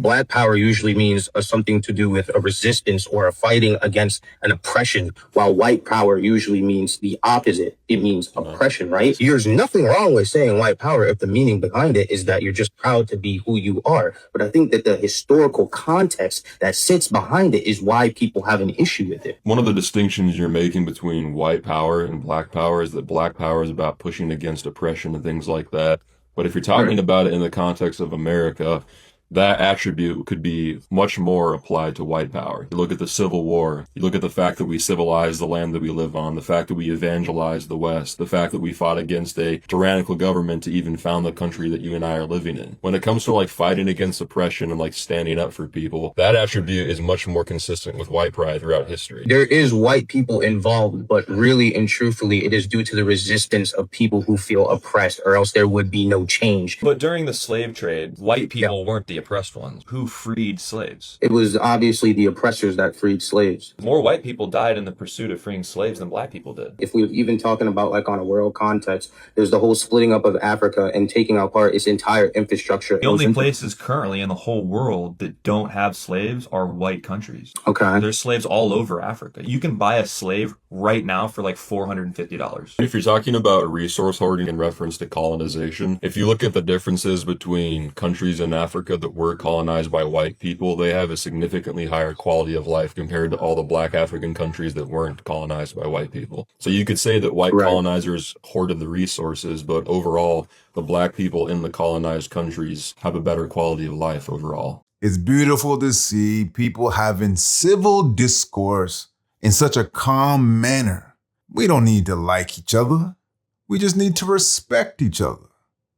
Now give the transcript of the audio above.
Black power usually means something to do with a resistance or a fighting against an oppression, while white power usually means the opposite. It means oppression, right? There's nothing wrong with saying white power if the meaning behind it is that you're just proud to be who you are. But I think that the historical context that sits behind it is why people have an issue with it. One of the distinctions you're making between white power and black power is that black power is about pushing against oppression and things like that. But if you're talking about it in the context of America, that attribute could be much more applied to white power. You look at the Civil War, you look at the fact that we civilized the land that we live on, the fact that we evangelized the West, the fact that we fought against a tyrannical government to even found the country that you and I are living in. When it comes to like fighting against oppression and like standing up for people, that attribute is much more consistent with white pride throughout history. There is white people involved, but really and truthfully, it is due to the resistance of people who feel oppressed, or else there would be no change. But during the slave trade, white people weren't the oppressed ones. Who freed slaves? It was obviously the oppressors that freed slaves. More white people died in the pursuit of freeing slaves than black people did. If we're even talking about like on a world context, there's the whole splitting up of Africa and taking apart its entire infrastructure. The only places currently in the whole world that don't have slaves are white countries. Okay. There's slaves all over Africa. You can buy a slave right now for like $450. If you're talking about resource hoarding in reference to colonization, if you look at the differences between countries in Africa that were colonized by white people, they have a significantly higher quality of life compared to all the black African countries that weren't colonized by white people. So you could say that white colonizers hoarded the resources, but overall, the black people in the colonized countries have a better quality of life overall. It's beautiful to see people having civil discourse in such a calm manner. We don't need to like each other. We just need to respect each other.